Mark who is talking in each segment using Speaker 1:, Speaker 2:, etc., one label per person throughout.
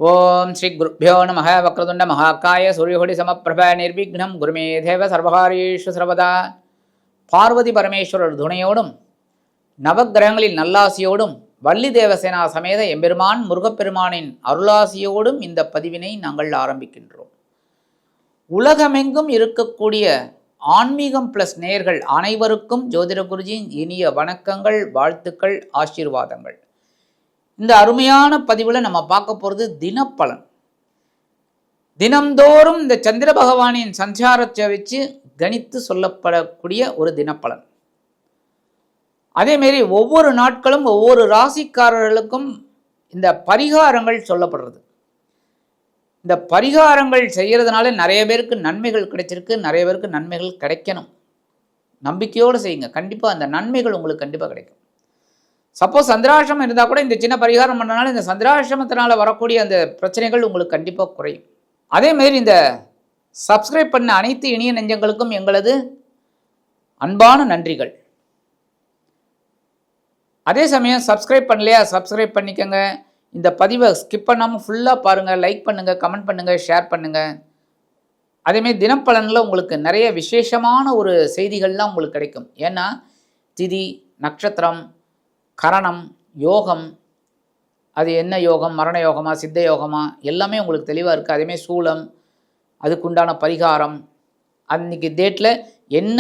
Speaker 1: ஓம் ஸ்ரீ குருப்யோ நம வக்ரதுண்ட மகாகாய சூரியகோடி சமப்பிரப நிர்விக்னம் குருமே தேவ சர்வகாரீஷு சர்வதா. பார்வதி பரமேஸ்வரர் துணையோடும் நவக்கிரகங்களின் நல்லாசியோடும் வள்ளி தேவசேனா சமேத எம்பெருமான் முருகப்பெருமானின் அருளாசியோடும் இந்த பதிவினை நாங்கள் ஆரம்பிக்கின்றோம். உலகமெங்கும் இருக்கக்கூடிய ஆன்மீகம் பிளஸ் நேயர்கள் அனைவருக்கும் ஜோதிட குருஜியின் இனிய வணக்கங்கள், வாழ்த்துக்கள், ஆசீர்வாதங்கள். இந்த அருமையான பதிவில் நம்ம பார்க்க போகிறது தினப்பலன். தினம்தோறும் இந்த சந்திர பகவானின் சஞ்சாரத்தை வச்சு கணித்து சொல்லப்படக்கூடிய ஒரு தினப்பலன். அதேமாரி ஒவ்வொரு நாட்களும் ஒவ்வொரு ராசிக்காரர்களுக்கும் இந்த பரிகாரங்கள் சொல்லப்படுறது. இந்த பரிகாரங்கள் செய்கிறதுனால நிறைய பேருக்கு நன்மைகள் கிடைச்சிருக்கு, நிறைய பேருக்கு நன்மைகள் கிடைக்கணும். நம்பிக்கையோடு செய்யுங்க, கண்டிப்பாக அந்த நன்மைகள் உங்களுக்கு கண்டிப்பாக கிடைக்கும். சப்போஸ் சந்திராசிரமம் இருந்தால் கூட இந்த சின்ன பரிகாரம் பண்ணனால இந்த சந்திராசிரமத்தினால் வரக்கூடிய அந்த பிரச்சனைகள் உங்களுக்கு கண்டிப்பாக குறையும். அதேமாரி இந்த சப்ஸ்கிரைப் பண்ண அனைத்து இனிய நெஞ்சங்களுக்கும் எங்களது அன்பான நன்றிகள். அதே சமயம் சப்ஸ்கிரைப் பண்ணலையா, சப்ஸ்கிரைப் பண்ணிக்கோங்க. இந்த பதிவை ஸ்கிப் பண்ணாமல் ஃபுல்லாக பாருங்கள், லைக் பண்ணுங்கள், கமெண்ட் பண்ணுங்கள், ஷேர் பண்ணுங்கள். அதேமாரி தினப்பலனில் உங்களுக்கு நிறைய விசேஷமான ஒரு செய்திகள்லாம் உங்களுக்கு கிடைக்கும். ஏன்னா திதி, நட்சத்திரம், கரணம், யோகம், அது என்ன யோகம், மரண யோகமா, சித்த யோகமா, எல்லாமே உங்களுக்கு தெளிவாக இருக்குது. அதேமாதிரி சூலம், அதுக்குண்டான பரிகாரம், அன்றைக்கி டேட்டில் என்ன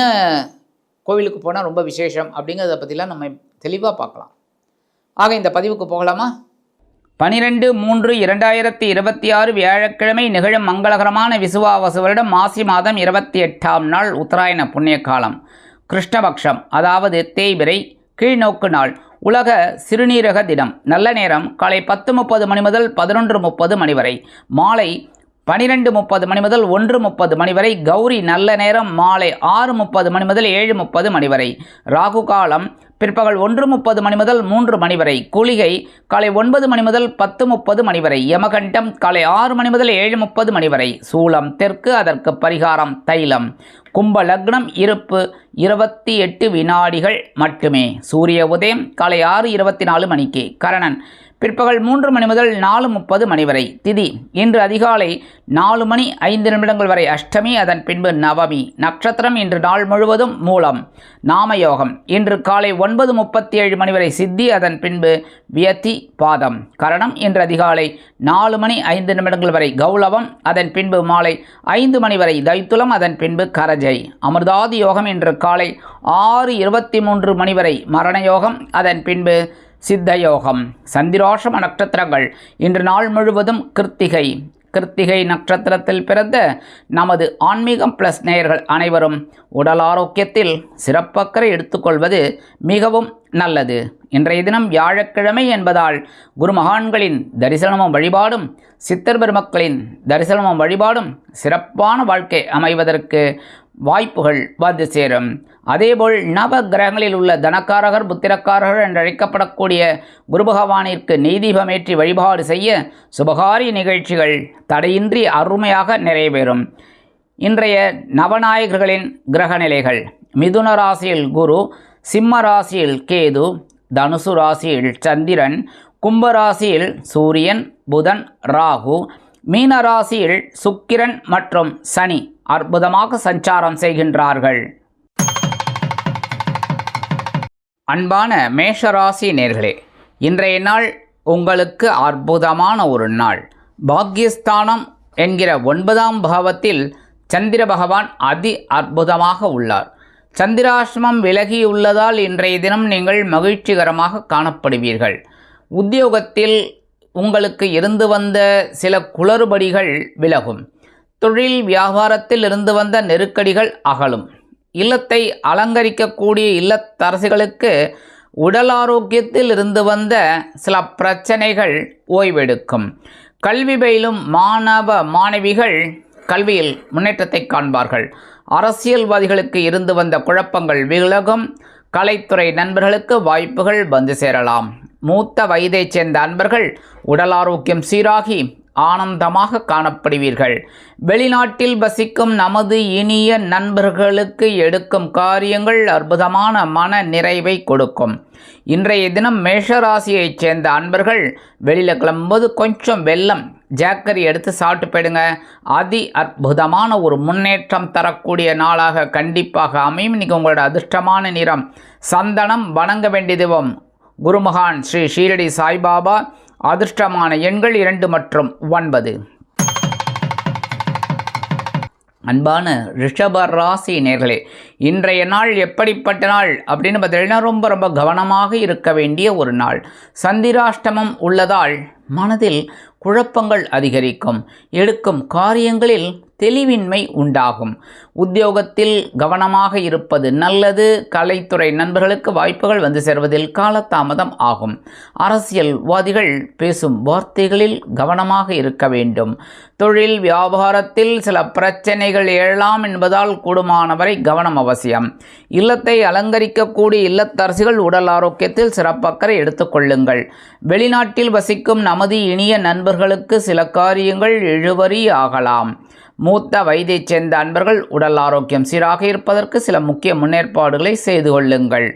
Speaker 1: கோவிலுக்கு போனால் ரொம்ப விசேஷம் அப்படிங்கிறத பற்றிலாம் நம்ம தெளிவாக பார்க்கலாம். ஆக இந்த பதிவுக்கு போகலாமா? 12/3/2026 வியாழக்கிழமை நிகழும் மங்களகரமான விசுவாவசு வருடம் மாசி மாதம் 28ஆம் நாள் உத்தராயண புண்ணிய காலம், கிருஷ்ணபக்ஷம், அதாவது தேய்பிறை, கீழ்நோக்கு நாள், உலக சிறுநீரக தினம். நல்ல நேரம் காலை 10:30 மணி முதல் 11:30 மணி வரை, மாலை 12:30 மணி முதல் 1:30 மணி வரை. கௌரி நல்ல நேரம் மாலை 6:30 மணி முதல் 7:30 மணி வரை. ராகு காலம் பிற்பகல் 1:30 மணி முதல் 3 மணி வரை. குளிகை காலை 9 மணி முதல் 10:30 மணி வரை. யமகண்டம் காலை 6 மணி முதல் 7:30 மணி வரை. சூலம் தெற்கு, அதற்கு பரிகாரம் தைலம். கும்ப லக்னம், இருப்பு 28 வினாடிகள் மட்டுமே. சூரிய உதயம் காலை 6:24 மணிக்கு. கரணன் பிற்பகல் 3 மணி முதல் 4:30 மணி வரை. திதி இன்று அதிகாலை 4 மணி 5 நிமிடங்கள் வரை அஷ்டமி, அதன் பின்பு நவமி. நட்சத்திரம் இன்று நாள் முழுவதும் மூலம். நாமயோகம் இன்று காலை 9:37 மணி வரை சித்தி, அதன் பின்பு வியத்தி பாதம். கரணம் இன்று அதிகாலை 4 மணி 5 நிமிடங்கள் வரை கௌலவம், அதன் பின்பு மாலை 5 மணி வரை தைத்துலம், அதன் பின்பு கரஜை. அமிர்தாதி யோகம் இன்று காலை 6:23 மணி வரை மரணயோகம், அதன் பின்பு சித்தயோகம். சந்திராசிரம நட்சத்திரங்கள் இன்று நாள் முழுவதும் கிருத்திகை. கிருத்திகை நட்சத்திரத்தில் பிறந்த நமது ஆன்மீகம் பிளஸ் நேயர்கள் அனைவரும் உடல் ஆரோக்கியத்தில் சிறப்பக்கறை எடுத்துக்கொள்வது மிகவும் நல்லது. இன்றைய தினம் வியாழக்கிழமை என்பதால் குருமகான்களின் தரிசனமும் வழிபாடும், சித்தர் பெருமக்களின் தரிசனமும் வழிபாடும் சிறப்பான வாழ்க்கை அமைவதற்கு வாய்ப்புகள் வந்து சேரும். அதேபோல் நவ கிரகங்களில் உள்ள தனக்காரகர், புத்திரக்காரகர் என்றழைக்கப்படக்கூடிய குரு பகவானிற்கு நெய்தீபமேற்றி வழிபாடு செய்ய சுபகாரிய நிகழ்ச்சிகள் தடையின்றி அருமையாக நிறைவேறும். இன்றைய நவநாயகர்களின் கிரக நிலைகள்: மிதுன ராசியில் குரு, சிம்ம ராசியில் கேது, தனுசு ராசியில் சந்திரன், கும்பராசியில் சூரியன், புதன், ராகு, மீன ராசியில் சுக்கிரன் மற்றும் சனி அற்புதமாக சஞ்சாரம் செய்கின்றார்கள். அன்பான மேஷராசி நேர்களே, இன்றைய நாள் உங்களுக்கு அற்புதமான ஒரு நாள். பாக்யஸ்தானம் என்கிற 9ஆம் பாவத்தில் சந்திர பகவான் அதி அற்புதமாக உள்ளார். சந்திராசிரமம் விலகியுள்ளதால் இன்றைய தினம் நீங்கள் மகிழ்ச்சிகரமாக காணப்படுவீர்கள். உத்தியோகத்தில் உங்களுக்கு இருந்து வந்த சில குளறுபடிகள் விலகும். தொழில் வியாபாரத்தில் இருந்து வந்த நெருக்கடிகள் அகலும். இல்லத்தை அலங்கரிக்கக்கூடிய இல்லத்தரசிகளுக்கு உடல் ஆரோக்கியத்தில் இருந்து வந்த சில பிரச்சனைகள் ஓய்வெடுக்கும். கல்வி பயிலும் மாணவ மாணவிகள் கல்வியில் முன்னேற்றத்தை காண்பார்கள். அரசியல்வாதிகளுக்கு இருந்து வந்த குழப்பங்கள் விலகும். கலைத்துறை நண்பர்களுக்கு வாய்ப்புகள் வந்து சேரலாம். மூத்த வயதைச் சேர்ந்த அன்பர்கள் உடல் ஆரோக்கியம் சீராகி ஆனந்தமாக காணப்படுவீர்கள். வெளிநாட்டில் வசிக்கும் நமது இனிய நண்பர்களுக்கு எடுக்கும் காரியங்கள் அற்புதமான மன நிறைவை கொடுக்கும். இன்றைய தினம் மேஷராசியைச் சேர்ந்த அன்பர்கள் வெளியில் கிளம்பும்போது கொஞ்சம் வெள்ளம் ஜாக்கரி எடுத்து சாப்பிட்டு போயிடுங்க. அதி அற்புதமான ஒரு முன்னேற்றம் தரக்கூடிய நாளாக கண்டிப்பாக அமையும். இன்றைக்கி உங்களோட அதிர்ஷ்டமான நிறம் சந்தனம். வணங்க வேண்டிய தெய்வம் குருமகான் ஸ்ரீ ஷீரடி சாய்பாபா. அதிர்ஷ்டமான எண்கள் 2 மற்றும் 9. அன்பான ரிஷப ராசி நேர்களே, இன்றைய நாள் எப்படிப்பட்ட நாள் அப்படின்னு பார்த்தீங்கன்னா ரொம்ப கவனமாக இருக்க வேண்டிய ஒரு நாள். சந்திராஷ்டமம் உள்ளதால் மனதில் குழப்பங்கள் அதிகரிக்கும். எடுக்கும் காரியங்களில் தெளிவின்மை உண்டாகும். உத்தியோகத்தில் கவனமாக இருப்பது நல்லது. கலைத்துறை நண்பர்களுக்கு வாய்ப்புகள் வந்து சேர்வதில் காலதாமதம் ஆகும். அரசியல்வாதிகள் பேசும் வார்த்தைகளில் கவனமாக இருக்க வேண்டும். தொழில் வியாபாரத்தில் சில பிரச்சனைகள் எழலாம் என்பதால் கூடுமானவரை கவனம் அவசியம். இல்லத்தை அலங்கரிக்கக்கூடிய இல்லத்தரசிகள் உடல் ஆரோக்கியத்தில் சிறப்பக்கறை எடுத்துக்கொள்ளுங்கள். வெளிநாட்டில் வசிக்கும் நமது இனிய நண்பர்களுக்கு சில காரியங்கள் இழுபறி ஆகலாம். மூத்த வயதைச் சேர்ந்த அன்பர்கள் உடல் ஆரோக்கியம் சீராக இருப்பதற்கு சில முக்கிய முன்னேற்பாடுகளை செய்து கொள்ளுங்கள்.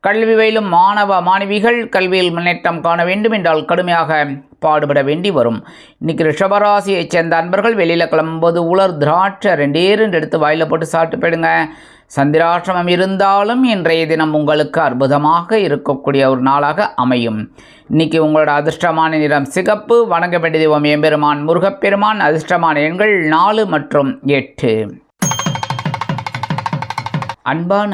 Speaker 1: கல்வி பயிலும் மாணவ மாணவிகள் கல்வியில் முன்னேற்றம் காண வேண்டும் என்றால் கடுமையாக பாடுபட வேண்டி வரும். இன்றைக்கி ரிஷபராசியைச் சேர்ந்த அன்பர்கள் வெளியில் கிளம்பும்போது உலர் திராட்சை 2 எடுத்து வாயில் போட்டு சாப்பிட்டு போயிடுங்க. சந்திராஷ்டமம் இருந்தாலும் இன்றைய தினம் உங்களுக்கு அற்புதமாக இருக்கக்கூடிய ஒரு நாளாக அமையும். இன்றைக்கி உங்களோட அதிர்ஷ்டமான நிறம் சிகப்பு. வணங்க வேண்டிய தெய்வம் எம்பெருமான் முருகப்பெருமான். அதிர்ஷ்டமான எண்கள் 4 மற்றும் 8. அன்பான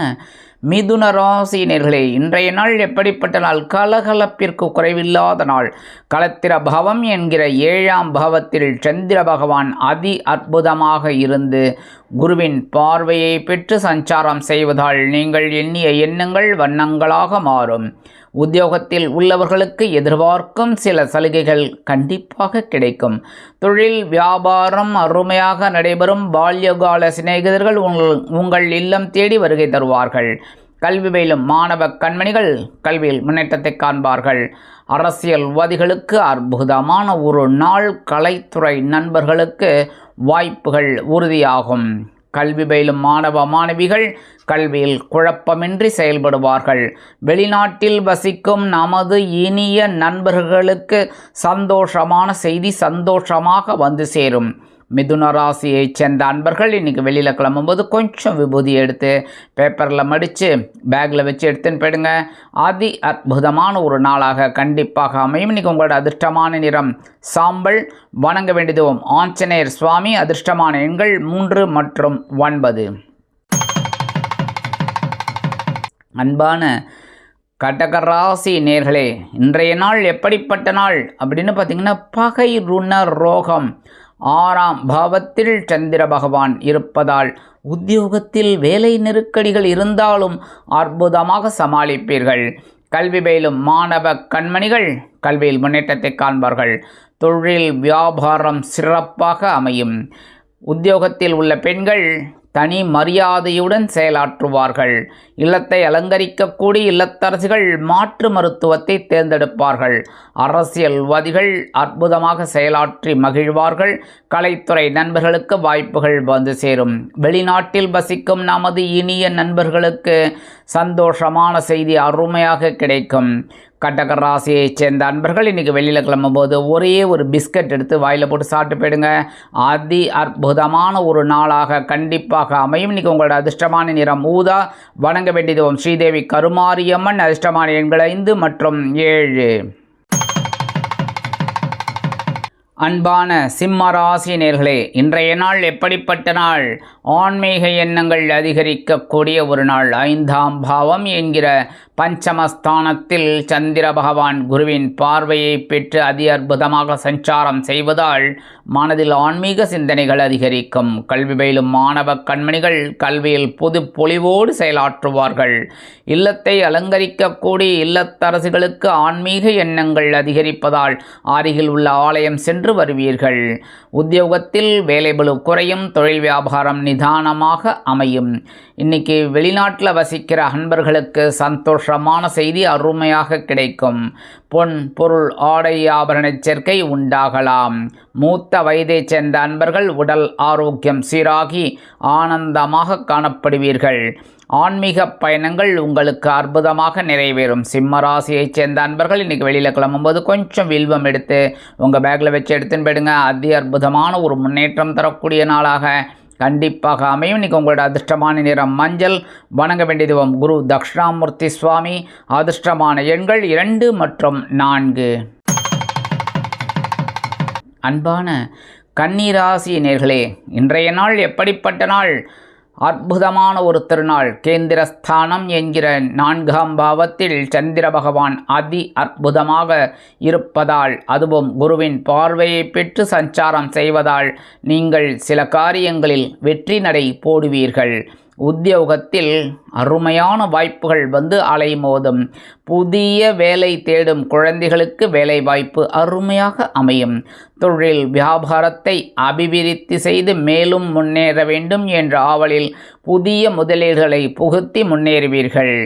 Speaker 1: மிதுன ராசியினர்களே, இன்றைய நாள் எப்படிப்பட்ட நாள்? கலகலப்பிற்கு குறைவில்லாத நாள். களத்திர பாவம் என்கிற 7ஆம் பாவத்தில் சந்திர பகவான் அதி அற்புதமாக இருந்து குருவின் பார்வையை பெற்று சஞ்சாரம் செய்வதால் நீங்கள் எண்ணிய எண்ணங்கள் வண்ணங்களாக மாறும். உத்தியோகத்தில் உள்ளவர்களுக்கு எதிர்பார்க்கும் சில சலுகைகள் கண்டிப்பாக கிடைக்கும். தொழில் வியாபாரம் அருமையாக நடைபெறும். பால்யகால சிநேகிதர்கள் உங்கள் இல்லம் தேடி வருகை தருவார்கள். கல்வி பயிலும் மாணவ கண்மணிகள் கல்வியில் முன்னேற்றத்தை காண்பார்கள். அரசியல்வாதிகளுக்கு அற்புதமான ஒரு நாள். கலைத்துறை நண்பர்களுக்கு வாய்ப்புகள் உறுதியாகும். கல்வி பயிலும் மாணவ மாணவிகள் கல்வியில் குழப்பமின்றி செயல்படுவார்கள். வெளிநாட்டில் வசிக்கும் நமது இனிய நண்பர்களுக்கு சந்தோஷமான செய்தி சந்தோஷமாக வந்து சேரும். மிதுன ராசியைச் சேர்ந்த அன்பர்கள் இன்றைக்கி வெளியில் கிளம்பும்போது கொஞ்சம் விபூதி எடுத்து பேப்பரில் மடித்து பேக்கில் வச்சு எடுத்துன்னு போயிடுங்க. அதி அற்புதமான ஒரு நாளாக கண்டிப்பாக அமையும். இன்றைக்கி உங்களோட அதிர்ஷ்டமான நிறம் சாம்பல். வணங்க வேண்டியது ஆஞ்சநேயர் சுவாமி. அதிர்ஷ்டமான எண்கள் 3 மற்றும் 9. அன்பான கடகராசி நேர்களே, இன்றைய நாள் எப்படிப்பட்ட நாள் அப்படின்னு பார்த்தீங்கன்னா பகை ருண ரோகம் 6ஆம் பாவத்தில் சந்திர பகவான் இருப்பதால் உத்தியோகத்தில் வேலை நெருக்கடிகள் இருந்தாலும் அற்புதமாக சமாளிப்பீர்கள். கல்வி பயிலும் மாணவ கண்மணிகள் கல்வியில் முன்னேற்றத்தை காண்பார்கள். தொழில் வியாபாரம் சிறப்பாக அமையும். உத்தியோகத்தில் உள்ள பெண்கள் தனி மரியாதையுடன் செயலாற்றுவார்கள். இல்லத்தை அலங்கரிக்கக்கூடிய இல்லத்தரசிகள் மாற்று மருத்துவத்தை தேர்ந்தெடுப்பார்கள். அரசியல்வாதிகள் அற்புதமாக செயலாற்றி மகிழ்வார்கள். கலைத்துறை நண்பர்களுக்கு வாய்ப்புகள் வந்து சேரும். வெளிநாட்டில் வசிக்கும் நமது இனிய நண்பர்களுக்கு சந்தோஷமான செய்தி அருமையாக கிடைக்கும். கடக ராசியைச் சேர்ந்த அன்பர்கள் இன்றைக்கி வெளியில் கிளம்பும்போது ஒரே ஒரு பிஸ்கட் எடுத்து வாயில் போட்டு சாப்பிட்டு போயிடுங்க. அதி அற்புதமான ஒரு நாளாக கண்டிப்பாக அமையும். இன்றைக்கி உங்களோட அதிர்ஷ்டமான நிறம் ஊதா. வணங்க வேண்டியது ஸ்ரீதேவி கருமாரியம்மன். அதிர்ஷ்டமான எண்கள் 5 மற்றும் 7. அன்பான சிம்மராசி நேர்களே, இன்றைய நாள் எப்படிப்பட்ட நாள்? ஆன்மீக எண்ணங்கள் அதிகரிக்கக்கூடிய ஒரு நாள். 5ஆம் பாவம் என்கிற பஞ்சமஸ்தானத்தில் சந்திர பகவான் குருவின் பார்வையை பெற்று அதி அற்புதமாக சஞ்சாரம் செய்வதால் மனதில் ஆன்மீக சிந்தனைகள் அதிகரிக்கும். கல்வி பயிலும் மாணவ கண்மணிகள் கல்வியில் புது பொலிவோடு செயலாற்றுவார்கள். இல்லத்தை அலங்கரிக்கக்கூடிய இல்லத்தரசிகளுக்கு ஆன்மீக எண்ணங்கள் அதிகரிப்பதால் அருகில் உள்ள ஆலயம் சென்று வருவீர்கள். உத்தியோகத்தில் வேலைபளு குறையும். தொழில் வியாபாரம் நிதானமாக அமையும். இன்னைக்கு வெளிநாட்டில் வசிக்கிற அன்பர்களுக்கு சந்தோஷமான செய்தி அருமையாக கிடைக்கும். பொன் பொருள் ஆடை ஆபரண சேர்க்கை உண்டாகலாம். மூத்த வயதைச் சேர்ந்த அன்பர்கள் உடல் ஆரோக்கியம் சீராகி ஆனந்தமாக காணப்படுவீர்கள். ஆன்மீக பயணங்கள் உங்களுக்கு அற்புதமாக நிறைவேறும். சிம்ம ராசியைச் சேர்ந்த அன்பர்கள் இன்றைக்கி வெளியில் கிளம்பும்போது கொஞ்சம் வில்வம் எடுத்து உங்கள் பேக்கில் வச்சு எடுத்துன்னு போயிடுங்க. அதி அற்புதமான ஒரு முன்னேற்றம் தரக்கூடிய நாளாக கண்டிப்பாக அமையும். இன்றைக்கி உங்களோட அதிர்ஷ்டமான நிறம் மஞ்சள். வணங்க வேண்டிய தெய்வம் குரு தக்ஷணாமூர்த்தி சுவாமி. அதிர்ஷ்டமான எண்கள் 2 மற்றும் 4. அன்பான கன்னிராசி நேயர்களே, இன்றைய நாள் எப்படிப்பட்ட நாள்? அற்புதமான ஒரு திருநாள். கேந்திரஸ்தானம் என்கிற 4ஆம் பாவத்தில் சந்திர பகவான் அதி அற்புதமாக இருப்பதால், அதுவும் குருவின் பார்வையை பெற்று சஞ்சாரம் செய்வதால் நீங்கள் சில காரியங்களில் வெற்றி நடை போடுவீர்கள். உத்தியோகத்தில் அருமையான வாய்ப்புகள் வந்து அலைமோதும். புதிய வேலை தேடும் குழந்தைகளுக்கு வேலை வாய்ப்பு அருமையாக அமையும். தொழில் வியாபாரத்தை அபிவிருத்தி செய்து மேலும் முன்னேற வேண்டும் என்ற ஆவலில் புதிய முதலீடுகளை புகுத்தி முன்னேறுவீர்கள்.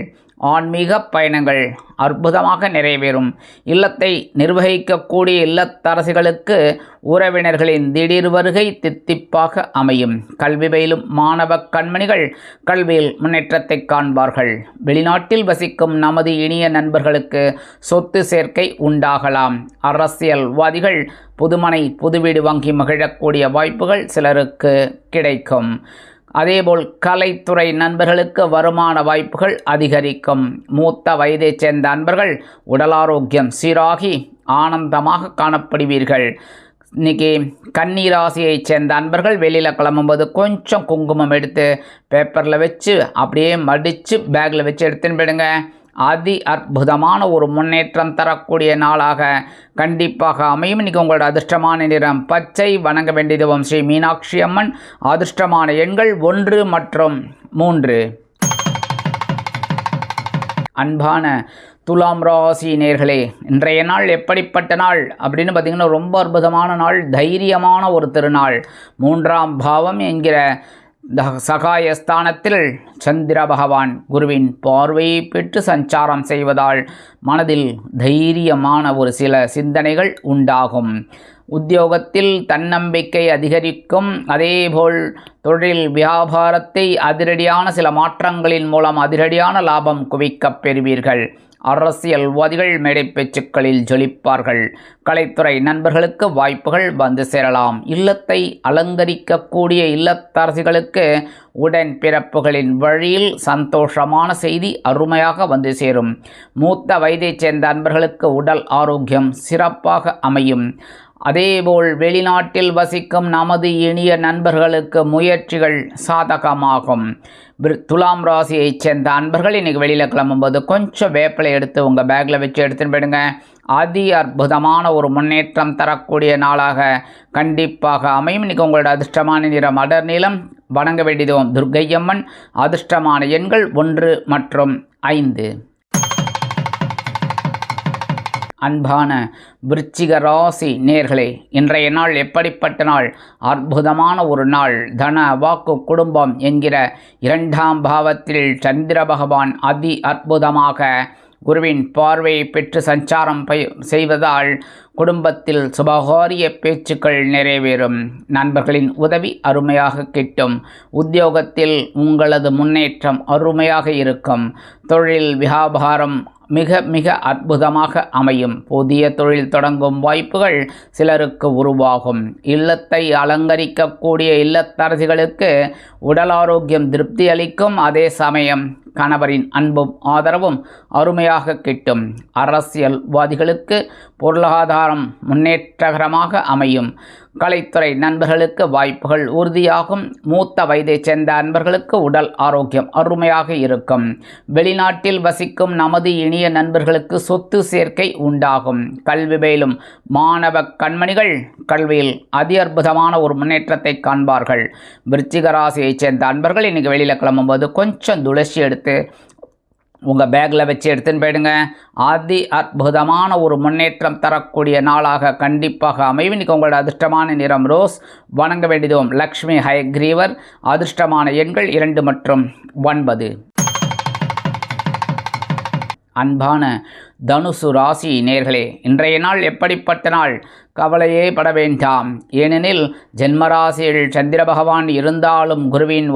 Speaker 1: ஆன்மீக பயணங்கள் அற்புதமாக நிறைவேறும். இல்லத்தை நிர்வகிக்கக்கூடிய இல்லத்தரசிகளுக்கு உறவினர்களின் திடீர் வருகை தித்திப்பாக அமையும். கல்வி பயிலும் மாணவ கண்மணிகள் கல்வியில் முன்னேற்றத்தை காண்பார்கள். வெளிநாட்டில் வசிக்கும் நமது இனிய நண்பர்களுக்கு சொத்து சேர்க்கை உண்டாகலாம். அரசியல்வாதிகள் புதுமனை புதுவீடு வாங்கி மகிழக்கூடிய வாய்ப்புகள் சிலருக்கு கிடைக்கும். அதேபோல் கலைத்துறை நண்பர்களுக்கு வருமான வாய்ப்புகள் அதிகரிக்கும். மூத்த வயதைச் சேர்ந்த அன்பர்கள் உடல் ஆரோக்கியம் சீராகி ஆனந்தமாக காணப்படுவீர்கள். இன்றைக்கி கன்னிராசியைச் சேர்ந்த அன்பர்கள் வெளியில் கிளம்பும்போது கொஞ்சம் குங்குமம் எடுத்து பேப்பரில் வச்சு அப்படியே மடித்து பேக்கில் வச்சு எடுத்துன்னு போயிடுங்க. அதி அற்புதமான ஒரு முன்னேற்றம் தரக்கூடிய நாளாக கண்டிப்பாக அமையும். இன்றைக்கி உங்களோட அதிர்ஷ்டமான நிறம் பச்சை. வணங்க வேண்டிய தெய்வம் ஸ்ரீ மீனாட்சி அம்மன். அதிர்ஷ்டமான எண்கள் 1 மற்றும் 3. அன்பான துலாம் ராசி நேயர்களே, இன்றைய நாள் எப்படிப்பட்ட நாள் அப்படின்னு பார்த்திங்கன்னா ரொம்ப அற்புதமான நாள். தைரியமான ஒரு திருநாள். 3ஆம் பாவம் என்கிற சகாயஸ்தானத்தில் சந்திர பகவான் குருவின் பார்வையை பெற்று சஞ்சாரம் செய்வதால் மனதில் தைரியமான ஒரு சில சிந்தனைகள் உண்டாகும். உத்தியோகத்தில் தன்னம்பிக்கை அதிகரிக்கும். அதேபோல் தொழில் வியாபாரத்தை அதிரடியான சில மாற்றங்களின் மூலம் அதிரடியான லாபம் குவிக்கப் பெறுவீர்கள். அரசியல்வாதிகள் மேடை பேச்சுக்களில் ஜொலிப்பார்கள். கலைத்துறை நண்பர்களுக்கு வாய்ப்புகள் வந்து சேரலாம். இல்லத்தை அலங்கரிக்கக்கூடிய இல்லத்தரசிகளுக்கு உடன் பிறப்புகளின் வழியில் சந்தோஷமான செய்தி அருமையாக வந்து சேரும். மூத்த வயதைச் சேர்ந்த அன்பர்களுக்கு உடல் ஆரோக்கியம் சிறப்பாக அமையும். அதேபோல் வெளிநாட்டில் வசிக்கும் நமது இனிய நண்பர்களுக்கு முயற்சிகள் சாதகமாகும். துலாம் ராசியைச் சேர்ந்த அன்பர்கள் இன்றைக்கி வெளியில் கிளம்பும்போது கொஞ்சம் வேப்பிலை எடுத்து உங்கள் பேக்கில் வச்சு எடுத்துன்னு போயிடுங்க. அதி அற்புதமான ஒரு முன்னேற்றம் தரக்கூடிய நாளாக கண்டிப்பாக அமையும். இன்றைக்கி உங்களோட அதிர்ஷ்டமான நிறம் அடர் நீலம். வணங்க வேண்டியதும் துர்க்கையம்மன். அதிர்ஷ்டமான எண்கள் 1 மற்றும் 5. அன்பான விருச்சிக ராசி நேயர்களே, இன்றைய நாள் எப்படிப்பட்ட நாள்? அற்புதமான ஒரு நாள். தன வாக்கு குடும்பம் என்கிற 2ஆம் பாவத்தில் சந்திர பகவான் அதி அற்புதமாக குருவின் பார்வையை பெற்று சஞ்சாரம் செய்வதால் குடும்பத்தில் சுபகாரிய பேச்சுக்கள் நிறைவேறும். நண்பர்களின் உதவி அருமையாக கிட்டும். உத்தியோகத்தில் உங்களது முன்னேற்றம் அருமையாக இருக்கும். தொழில் வியாபாரம் மிக மிக அற்புதமாக அமையும். புதிய தொழில் தொடங்கும் வாய்ப்புகள் சிலருக்கு உருவாகும். இல்லத்தை அலங்கரிக்கக்கூடிய இல்லத்தரசிகளுக்கு உடல் ஆரோக்கியம் திருப்தி அளிக்கும். அதே சமயம் கணவரின் அன்பும் ஆதரவும் அருமையாக கிட்டும். அரசியல்வாதிகளுக்கு பொருளாதாரம் முன்னேற்றகரமாக அமையும். கலைத்துறை நண்பர்களுக்கு வாய்ப்புகள் உறுதியாகும். மூத்த வயதைச் சேர்ந்த அன்பர்களுக்கு உடல் ஆரோக்கியம் அருமையாக இருக்கும். வெளிநாட்டில் வசிக்கும் நமது இனிய நண்பர்களுக்கு சொத்து சேர்க்கை உண்டாகும். கல்வி பயிலும் மாணவ கண்மணிகள் கல்வியில் அதி அற்புதமான ஒரு முன்னேற்றத்தை காண்பார்கள். விருச்சிக ராசியைச் சேர்ந்த அன்பர்கள் இன்றைக்கி வெளியில் கிளம்பும்போது கொஞ்சம் துளசி எடுத்து உங்கள் பேக்கில் வச்சு எடுத்துன்னு போயிடுங்க. அதி அற்புதமான ஒரு முன்னேற்றம் தரக்கூடிய நாளாக கண்டிப்பாக அமையும். இன்றைக்கி உங்களோட அதிர்ஷ்டமான நிறம் ரோஸ். வணங்க வேண்டியதும் லக்ஷ்மி ஹயக்ரீவர். அதிர்ஷ்டமான எண்கள் 2 மற்றும் 9. அன்பான தனுசு ராசி நேர்களே, இன்றைய நாள் எப்படிப்பட்ட நாள்? கவலையே பட வேண்டாம். ஏனெனில் ஜென்மராசியில் சந்திர பகவான் இருந்தாலும் குருவின்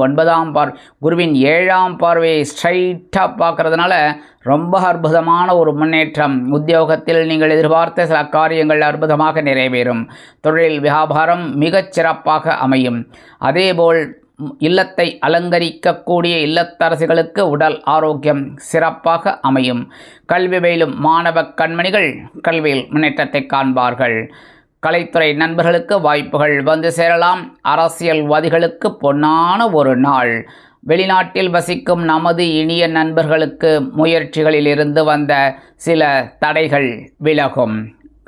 Speaker 1: 7ஆம் பார்வையை ஸ்ட்ரைட்டாக பார்க்கறதுனால ரொம்ப அற்புதமான ஒரு முன்னேற்றம். உத்தியோகத்தில் நீங்கள் எதிர்பார்த்த சில காரியங்கள் அற்புதமாக நிறைவேறும். தொழில் வியாபாரம் மிகச் சிறப்பாக அமையும். அதேபோல் இல்லத்தை அலங்கரிக்கக்கூடிய இல்லத்தரசிகளுக்கு உடல் ஆரோக்கியம் சிறப்பாக அமையும். கல்வி பயிலும் மாணவ கண்மணிகள் கல்வியில் முன்னேற்றத்தை காண்பார்கள். கலைத்துறை நண்பர்களுக்கு வாய்ப்புகள் வந்து சேரலாம். அரசியல்வாதிகளுக்கு பொன்னான ஒரு நாள். வெளிநாட்டில் வசிக்கும் நமது இனிய நண்பர்களுக்கு முயற்சிகளில் இருந்து வந்த சில தடைகள் விலகும்.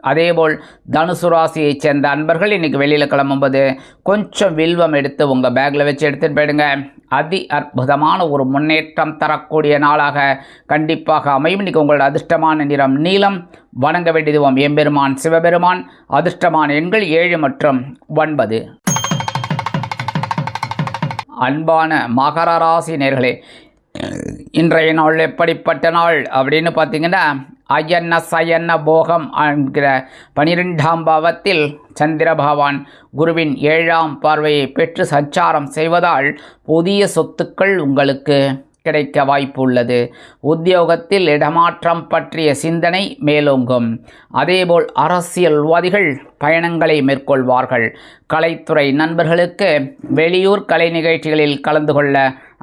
Speaker 1: அதேபோல் தனுசு ராசியைச் சேர்ந்த அன்பர்கள் இன்றைக்கி வெளியில் கிளம்பும்போது கொஞ்சம் வில்வம் எடுத்து உங்கள் பேக்கில் வச்சு எடுத்துகிட்டு போயிடுங்க. அதி அற்புதமான ஒரு முன்னேற்றம் தரக்கூடிய நாளாக கண்டிப்பாக அமையும். இன்றைக்கி உங்களோட அதிர்ஷ்டமான நிறம் நீலம். வணங்க வேண்டியதுவோம் எம்பெருமான் சிவபெருமான். அதிர்ஷ்டமான எண்கள் 7 மற்றும் 9. அன்பான மகர ராசி நேர்களே, இன்றைய நாள் எப்படிப்பட்ட நாள் அப்படின்னு பார்த்தீங்கன்னா, அயன்ன சயன்ன போகம் என்கிற 12ஆம் பாவத்தில் சந்திர பகவான் குருவின் 7ஆம் பார்வையை பெற்று சஞ்சாரம் செய்வதால் புதிய சொத்துக்கள் உங்களுக்கு கிடைக்க வாய்ப்பு உள்ளது. உத்தியோகத்தில் இடமாற்றம் பற்றிய சிந்தனை மேலோங்கும். அதேபோல் அரசியல்வாதிகள் பயணங்களை மேற்கொள்வார்கள். கலைத்துறை நண்பர்களுக்கு வெளியூர் கலை நிகழ்ச்சிகளில் கலந்து கொள்ள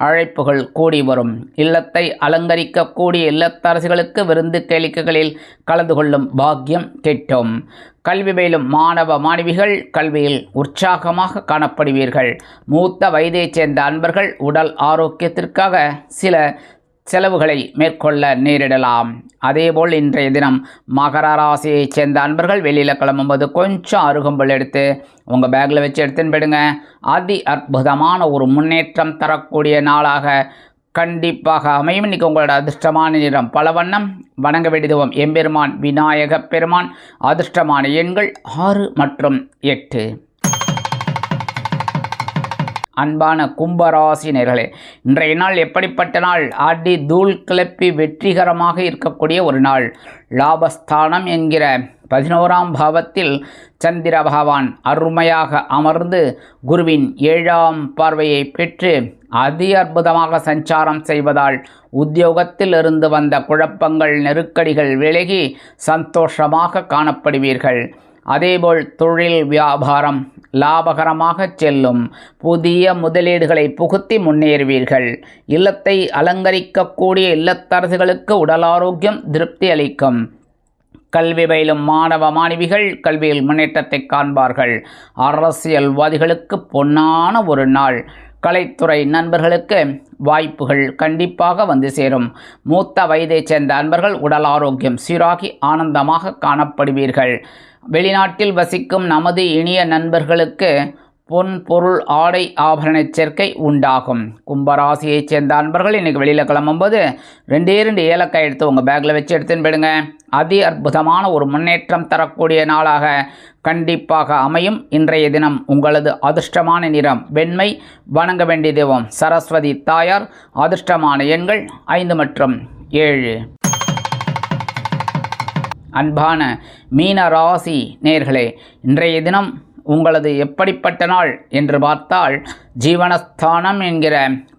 Speaker 1: அழைப்புகள் கூடி வரும். இல்லத்தை அலங்கரிக்கக்கூடிய இல்லத்தரசிகளுக்கு விருந்து கேளிக்கைகளில் கலந்து கொள்ளும் பாக்கியம் கிட்டும். கல்வி பயிலும் மாணவ மாணவிகள் கல்வியில் உற்சாகமாக காணப்படுவீர்கள். மூத்த வயதைச் சேர்ந்த அன்பர்கள் உடல் ஆரோக்கியத்திற்காக சில செலவுகளை மேற்கொள்ள நேரிடலாம். அதேபோல் இன்றைய தினம் மகர ராசியைச் சேர்ந்த அன்பர்கள் வெளியில் கிளம்பும்போது கொஞ்சம் அருகம்புல் எடுத்து உங்கள் பேக்கில் வச்சு எடுத்துன்னு போயிடுங்க. அதி அற்புதமான ஒரு முன்னேற்றம் தரக்கூடிய நாளாக கண்டிப்பாக அமையும். இன்றைக்கி உங்களோட அதிர்ஷ்டமான நிறம் பலவண்ணம். வணங்க வேண்டியதுவோம் எம்பெருமான் விநாயக பெருமான். அதிர்ஷ்டமான எண்கள் 6 மற்றும் 8. அன்பான கும்பராசி நேர்களே, இன்றைய நாள் எப்படிப்பட்ட நாள்? அடி தூள் கிளப்பி வெற்றிகரமாக இருக்கக்கூடிய ஒரு நாள். லாபஸ்தானம் என்கிற 11ஆம் பாவத்தில் சந்திர பகவான் அருமையாக அமர்ந்து குருவின் 7ஆம் பார்வையை பெற்று அதி அற்புதமாக சஞ்சாரம் செய்வதால் உத்தியோகத்தில் இருந்து வந்த குழப்பங்கள் நெருக்கடிகள் விலகி சந்தோஷமாக காணப்படுவீர்கள். அதேபோல் தொழில் வியாபாரம் லாபகரமாக செல்லும். புதிய முதலீடுகளை புகுத்தி முன்னேறுவீர்கள். இல்லத்தை அலங்கரிக்கக்கூடிய இல்லத்தரசிகளுக்கு உடல் ஆரோக்கியம் திருப்தி அளிக்கும். கல்வி பயிலும் மாணவ மாணவிகள் கல்வியில் முன்னேற்றத்தை காண்பார்கள். அரசியல்வாதிகளுக்கு பொன்னான ஒரு நாள். கலைத்துறை நண்பர்களுக்கு வாய்ப்புகள் கண்டிப்பாக வந்து சேரும். மூத்த வயதைச் சேர்ந்த அன்பர்கள் உடல் ஆரோக்கியம் சீராகி ஆனந்தமாக காணப்படுவீர்கள். வெளிநாட்டில் வசிக்கும் நமது இனிய நண்பர்களுக்கு பொன் பொருள் ஆடை ஆபரண சேர்க்கை உண்டாகும். கும்பராசியைச் சேர்ந்த அன்பர்கள் இன்றைக்கி வெளியில் கிளம்பும்போது 2 ஏலக்காய் எடுத்து உங்கள் பேக்கில் வச்சு எடுத்துன்னு போயிடுங்க. அதி அற்புதமான ஒரு முன்னேற்றம் தரக்கூடிய நாளாக கண்டிப்பாக அமையும். இன்றைய தினம் உங்களது அதிர்ஷ்டமான நிறம் வெண்மை. வணங்க வேண்டிய தெய்வம் சரஸ்வதி தாயார். அதிர்ஷ்டமான எண்கள் 5 மற்றும் 7. அன்பான மீன ராசி நேர்களே, இன்றைய தினம் உங்களது எப்படிப்பட்ட நாள் என்று பார்த்தால், ஜீவனஸ்தானம் என்கிற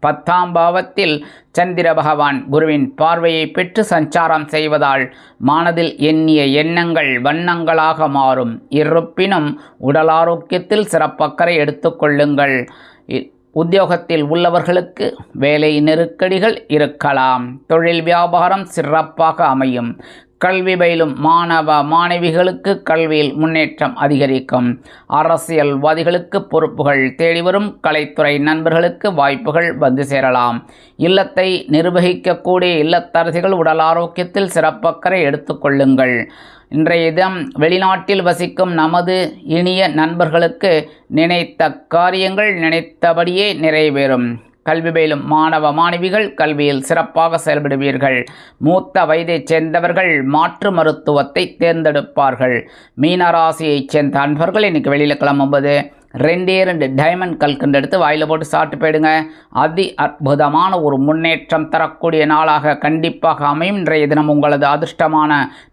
Speaker 1: 10ஆம் பாவத்தில் சந்திர பகவான் குருவின் பார்வையை பெற்று சஞ்சாரம் செய்வதால் மனதில் எண்ணிய எண்ணங்கள் வண்ணங்களாக மாறும். இருப்பினும் உடல் ஆரோக்கியத்தில் சிறப்பக்கறை எடுத்துக்கொள்ளுங்கள். உத்தியோகத்தில் உள்ளவர்களுக்கு வேலை நெருக்கடிகள் இருக்கலாம். தொழில் வியாபாரம் சிறப்பாக அமையும். கல்வி பயிலும் மாணவ மாணவிகளுக்கு கல்வியில் முன்னேற்றம் அதிகரிக்கும். அரசியல்வாதிகளுக்கு பொறுப்புகள் தேடி வரும். கலைத்துறை நண்பர்களுக்கு வாய்ப்புகள் வந்து சேரலாம். இல்லத்தை நிர்வகிக்கக்கூடிய இல்லத்தரசிகள் உடல் ஆரோக்கியத்தில் சிறப்பக்கறை எடுத்துக்கொள்ளுங்கள். இன்றைய தினம் வெளிநாட்டில் வசிக்கும் நமது இனிய நண்பர்களுக்கு நினைத்த காரியங்கள் நினைத்தபடியே நிறைவேறும். கல்வி பயிலும் மாணவ மாணவிகள் கல்வியில் சிறப்பாக செயல்படுவீர்கள். மூத்த வயதைச் சேர்ந்தவர்கள் மாற்று மருத்துவத்தை தேர்ந்தெடுப்பார்கள். மீனராசியைச் சேர்ந்த அன்பர்கள் இன்றைக்கி வெளியில் கிளம்பும்போது 2 டைமண்ட் கல்கண்டு எடுத்து வாயில் போட்டு சாப்பிட்டு போயிடுங்க. அதி அற்புதமான ஒரு முன்னேற்றம் தரக்கூடிய நாளாக கண்டிப்பாக அமையும். இன்றைய தினம் உங்களது அதிர்ஷ்டமான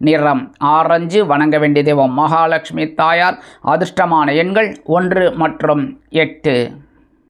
Speaker 1: நிறம் ஆரஞ்சு. வணங்க வேண்டிய தெய்வம் மகாலட்சுமி தாயார். அதிர்ஷ்டமான எண்கள் 1 மற்றும் 8.